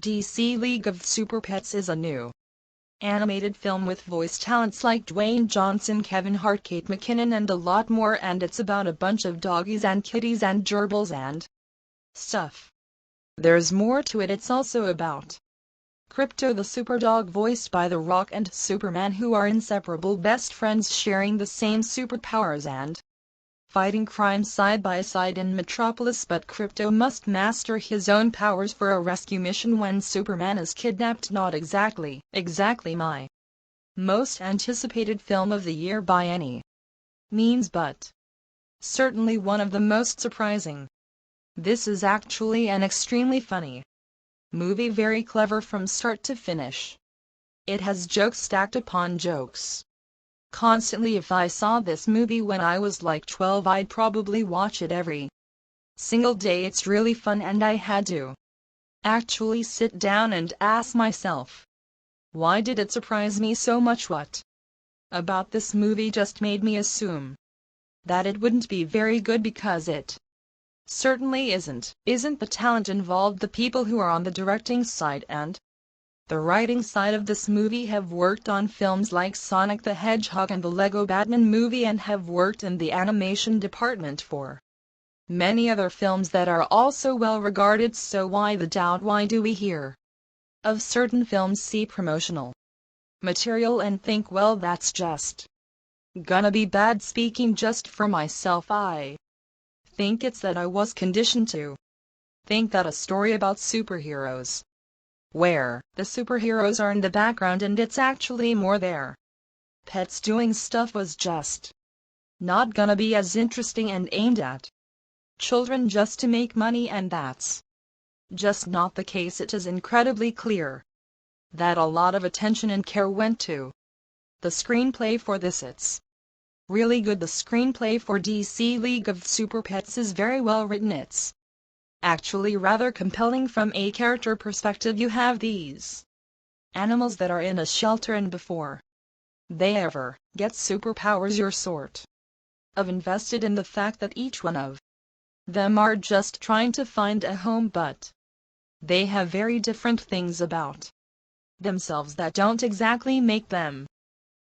DC League of Super Pets is a new animated film with voice talents like Dwayne Johnson, Kevin Hart, Kate McKinnon and a lot more, and it's about a bunch of doggies and kitties and gerbils and stuff. There's more to it. It's also about Krypto, the super dog voiced by The Rock, and Superman, who are inseparable best friends sharing the same superpowers and fighting crime side by side in Metropolis. But Krypto must master his own powers for a rescue mission when Superman is kidnapped. Not exactly my most anticipated film of the year by any means, but certainly one of the most surprising. This is actually an extremely funny movie, very clever from start to finish. It has jokes stacked upon jokes constantly. If I saw this movie when I was like 12, I'd probably watch it every single day. It's really fun, and I had to actually sit down and ask myself, why did it surprise me so much? What about this movie just made me assume that it wouldn't be very good? Because it certainly isn't. Isn't the talent involved? The people who are on the directing side and the writing side of this movie have worked on films like Sonic the Hedgehog and the Lego Batman movie, and have worked in the animation department for many other films that are also well regarded. So why the doubt? Why do we hear of certain films, see promotional material, and think, well, that's just gonna be bad? Speaking just for myself, I think it's that I was conditioned to think that a story about superheroes, where the superheroes are in the background and it's actually more their pets doing stuff, was just not gonna be as interesting and aimed at children just to make money, and that's just not the case. It is incredibly clear that a lot of attention and care went to the screenplay for this. It's really good. The screenplay for DC League of Super Pets is very well written. It's actually rather compelling from a character perspective. You have these animals that are in a shelter, and before they ever get superpowers, you're sort of invested in the fact that each one of them are just trying to find a home, but they have very different things about themselves that don't exactly make them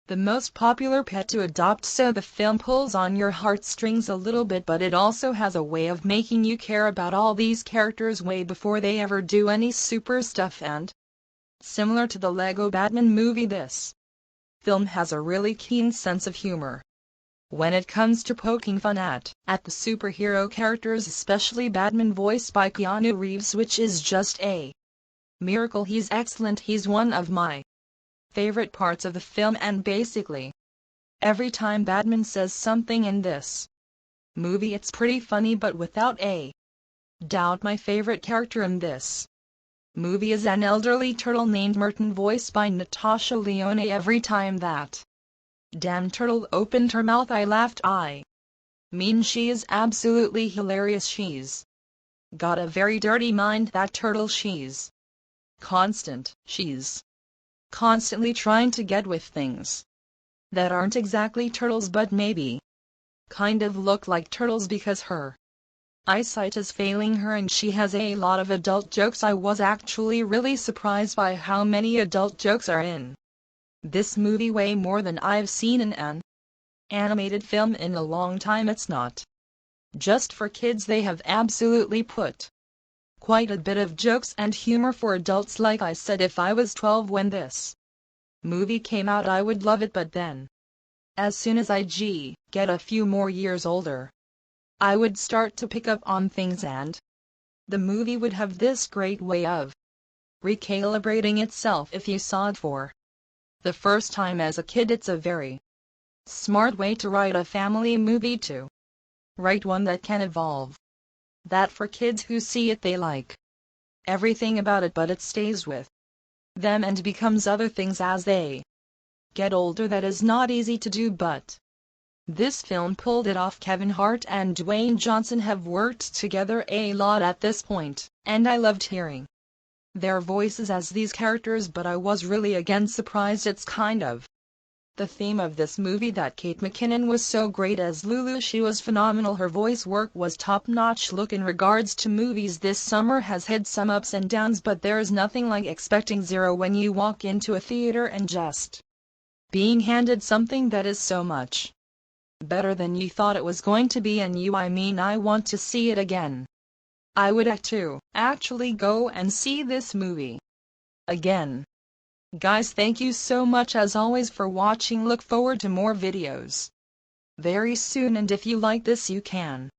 the most popular pet to adopt. So the film pulls on your heartstrings a little bit, but it also has a way of making you care about all these characters way before they ever do any super stuff. And similar to the Lego Batman movie, this film has a really keen sense of humor when it comes to poking fun at the superhero characters, especially Batman voiced by Keanu Reeves, which is just a miracle. He's excellent. He's one of my favorite parts of the film, and basically every time Batman says something in this movie, it's pretty funny. But without a doubt, my favorite character in this movie is an elderly turtle named Merton, voiced by Natasha Lyonne. Every time that damn turtle opened her mouth, I laughed. I mean, she is absolutely hilarious. She's got a very dirty mind, that turtle. She's constantly trying to get with things that aren't exactly turtles, but maybe kind of look like turtles, because her eyesight is failing her, and she has a lot of adult jokes. I was actually really surprised by how many adult jokes are in this movie, way more than I've seen in an animated film in a long time. It's not just for kids. They have absolutely put quite a bit of jokes and humor for adults. Like I said, if I was 12 when this movie came out, I would love it, but then as soon as I get a few more years older, I would start to pick up on things, and the movie would have this great way of recalibrating itself. If you saw it for the first time as a kid, it's a very smart way to write a family movie, to write one that can evolve that for kids who see it, they like everything about it, but it stays with them and becomes other things as they get older. That is not easy to do, but this film pulled it off. Kevin Hart and Dwayne Johnson have worked together a lot at this point, and I loved hearing their voices as these characters, but I was really again surprised. It's kind of The theme of this movie that Kate McKinnon was so great as Lulu. She was phenomenal. Her voice work was top-notch. Look, in regards to movies this summer has had some ups and downs, but there is nothing like expecting zero when you walk into a theater and just being handed something that is so much better than you thought it was going to be. And I want to see it again. I would actually go and see this movie again. Guys, thank you so much as always for watching. Look forward to more videos very soon, and if you like this you can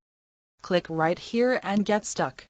click right here and get stuck.